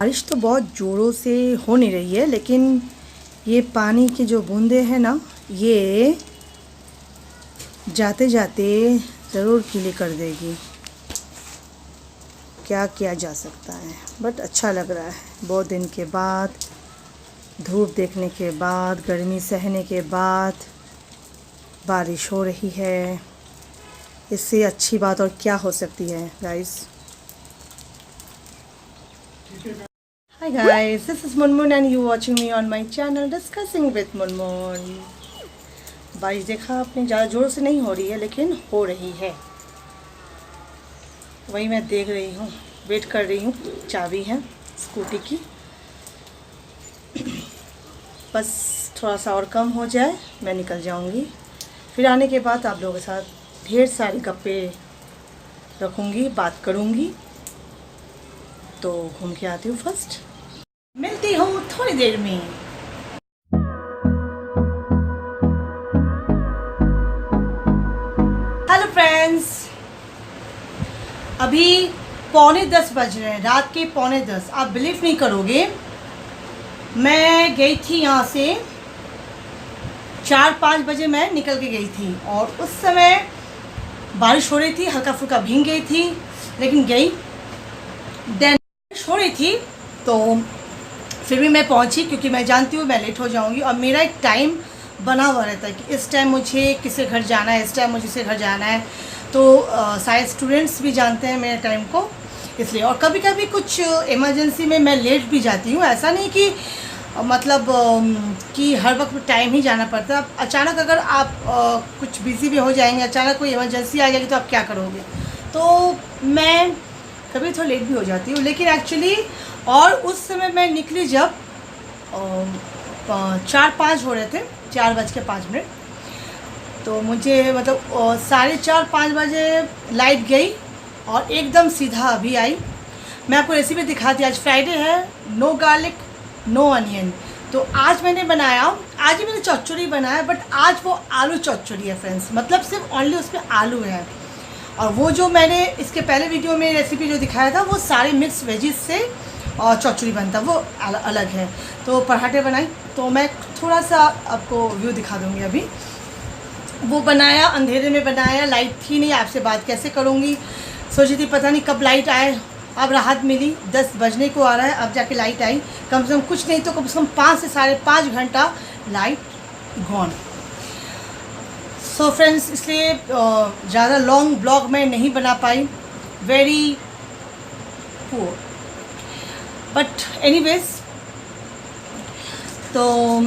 बारिश तो बहुत ज़ोरों से हो नहीं रही है, लेकिन ये पानी की जो बूंदें हैं ना, ये जाते जाते ज़रूर गीली कर देगी। क्या किया जा सकता है, बट अच्छा लग रहा है। बहुत दिन के बाद, धूप देखने के बाद, गर्मी सहने के बाद बारिश हो रही है। इससे अच्छी बात और क्या हो सकती है guys. Hi guys, this is Munmun and you watching me on my channel discussing with Munmun। बारिश देखा आपने, ज़्यादा ज़ोर से नहीं हो रही है लेकिन हो रही है। वही मैं देख रही हूँ, वेट कर रही हूँ। चाबी है स्कूटी की, बस थोड़ा सा और कम हो जाए मैं निकल जाऊँगी। फिर आने के बाद आप लोगों के साथ ढेर सारी गप्पे रखूँगी, बात करूँगी। तो घूम के आती हूँ, फर्स्ट मिलती हूँ थोड़ी देर में। हेलो फ्रेंड्स, अभी 9:45 बज रहे हैं, रात के 9:45। आप बिलीव नहीं करोगे, मैं गई थी यहाँ से 4-5 बजे मैं निकल के गई थी और उस समय बारिश हो रही थी, हल्का फुल्का भीग गई थी लेकिन गई। देन बारिश हो रही थी तो फिर भी मैं पहुंची, क्योंकि मैं जानती हूँ मैं लेट हो जाऊंगी और मेरा एक टाइम बना हुआ रहता है कि इस टाइम मुझे किसी घर जाना है, इस टाइम मुझे किसी घर जाना है। तो सारे स्टूडेंट्स भी जानते हैं मेरे टाइम को, इसलिए। और कभी कभी कुछ इमरजेंसी में मैं लेट भी जाती हूँ। ऐसा नहीं कि मतलब कि हर वक्त टाइम ही जाना पड़ता है। अचानक अगर आप कुछ बिज़ी भी हो जाएंगे, अचानक कोई इमरजेंसी आ जाएगी तो आप क्या करोगे। तो मैं कभी थोड़ा लेट भी हो जाती हूँ, लेकिन एक्चुअली और उस समय मैं निकली जब 4-5 हो रहे थे, 4:05। तो मुझे मतलब 4:30-5 बजे लाइट गई और एकदम सीधा अभी आई। मैं आपको रेसिपी दिखाती। आज फ्राइडे है, नो गार्लिक नो अनियन। तो आज मैंने बनाया, आज ही मैंने चौचुरी बनाया, बट आज वो आलू चौचुरी है फ्रेंड्स। मतलब सिर्फ ओनली उसमें आलू है। और वो जो मैंने इसके पहले वीडियो में रेसिपी जो दिखाया था वो सारे मिक्स वेजिस से और चौचुरी बनता, वो अलग है। तो पराठे बनाई, तो मैं थोड़ा सा आपको व्यू दिखा दूँगी। अभी वो बनाया, अंधेरे में बनाया, लाइट थी नहीं। आपसे बात कैसे करूँगी, सोची थी पता नहीं कब लाइट आए। अब राहत मिली, 10 बजने को आ रहा है, अब जाके लाइट आई। कम से कम कुछ नहीं तो कम से कम 5 से 5.5 घंटा लाइट गॉन। सो फ्रेंड्स, इसलिए ज़्यादा लॉन्ग ब्लॉग मैं नहीं बना पाई, वेरी पुअर। बट एनीवेज, तो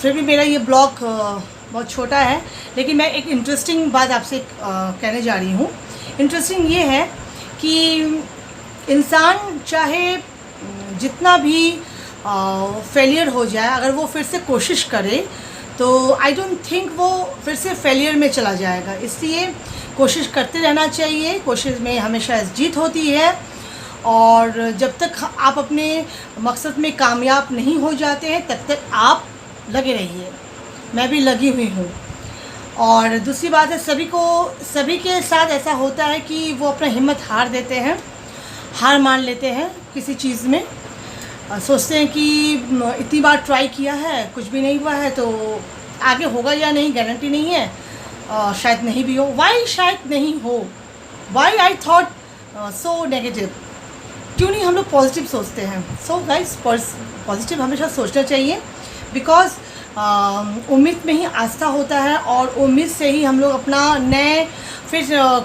फिर भी मेरा ये ब्लॉग बहुत छोटा है, लेकिन मैं एक इंटरेस्टिंग बात आपसे कहने जा रही हूँ। इंटरेस्टिंग ये है कि इंसान चाहे जितना भी फेलियर हो जाए, अगर वो फिर से कोशिश करे तो आई डोंट थिंक वो फिर से फेलियर में चला जाएगा। इसलिए कोशिश करते रहना चाहिए। कोशिश में हमेशा जीत होती है और जब तक आप अपने मकसद में कामयाब नहीं हो जाते हैं तब तक आप लगे रहिए। मैं भी लगी हुई हूँ। और दूसरी बात है, सभी के साथ ऐसा होता है कि वो अपना हिम्मत हार देते हैं, हार मान लेते हैं किसी चीज़ में। सोचते हैं कि इतनी बार ट्राई किया है, कुछ भी नहीं हुआ है, तो आगे होगा या नहीं गारंटी नहीं है, शायद नहीं भी हो। वाई शायद नहीं हो, why I thought so negative. क्यों नहीं हम लोग पॉजिटिव सोचते हैं। सो गाइस, पॉजिटिव हमेशा सोचना चाहिए, बिकॉज उम्मीद में ही आस्था होता है और उम्मीद से ही हम लोग अपना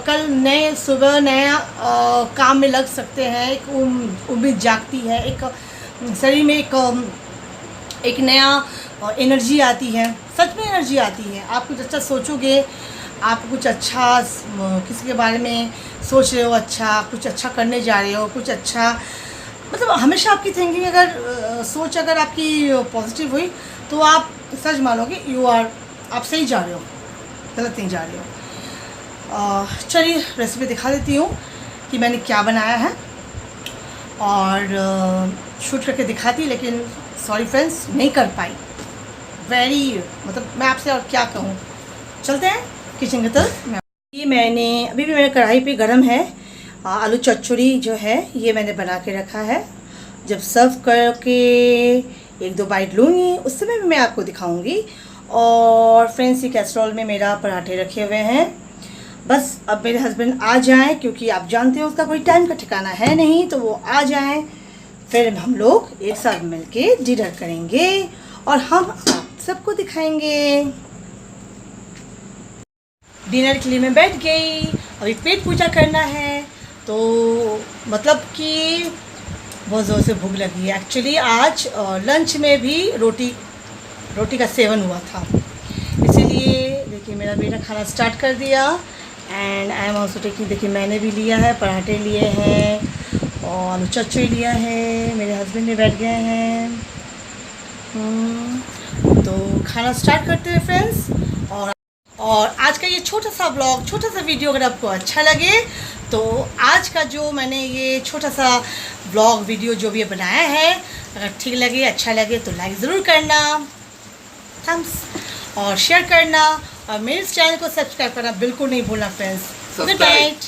कल नए सुबह नया काम में लग सकते हैं। एक उम्मीद जागती है, एक शरीर में एक नया एनर्जी आती है। सच में एनर्जी आती है। आप कुछ अच्छा सोचोगे, आप कुछ अच्छा किसी के बारे में सोच रहे हो, अच्छा कुछ अच्छा करने जा रहे हो, कुछ अच्छा, मतलब हमेशा आपकी थिंकिंग सोच अगर आपकी पॉजिटिव हुई तो आप सच मानोगे आप सही जा रहे हो, गलत नहीं जा रहे हो। चलिए रेसिपी दिखा देती हूँ कि मैंने क्या बनाया है और शूट करके दिखाती, लेकिन सॉरी फ्रेंड्स नहीं कर पाई। मतलब मैं आपसे और क्या कहूँ। चलते हैं किचन की तरफ। ये अभी भी मेरे कढ़ाई पे गरम है। आलू चौचुरी जो है ये मैंने बना के रखा है। जब सर्व करके एक दो बाइट लूँगी उस समय भी मैं आपको दिखाऊंगी। और फ्रेंड्स, ये कैसरोल में मेरा पराठे रखे हुए हैं। बस अब मेरे हस्बैंड आ जाएं, क्योंकि आप जानते हो उसका कोई टाइम का ठिकाना है नहीं, तो वो आ जाएं, फिर हम लोग एक साथ मिलके डिनर करेंगे और हम आप सबको दिखाएंगे। डिनर के लिए मैं बैठ गई, अभी पेट पूजा करना है, तो मतलब कि बहुत ज़ोर से भूख लगी है। एक्चुअली आज लंच में भी रोटी का सेवन हुआ था, इसीलिए देखिए मेरा बेटा खाना स्टार्ट कर दिया। And I am also taking, देखिए मैंने भी लिया है, पराठे लिए हैं और आलू चच्चू लिया है, मेरे हस्बैंड भी बैठ गए हैं। तो खाना स्टार्ट करते हैं फ्रेंड्स। और आज का ये छोटा सा ब्लॉग, छोटा सा वीडियो अगर आपको अच्छा लगे तो आज का जो मैंने ये छोटा सा ब्लॉग वीडियो जो भी बनाया है, अगर ठीक लगे, अच्छा लगे तो लाइक ज़रूर करना, थम्स और शेयर करना, और मेरे चैनल को सब्सक्राइब करना बिल्कुल नहीं भूलना फ्रेंड्स। Good night.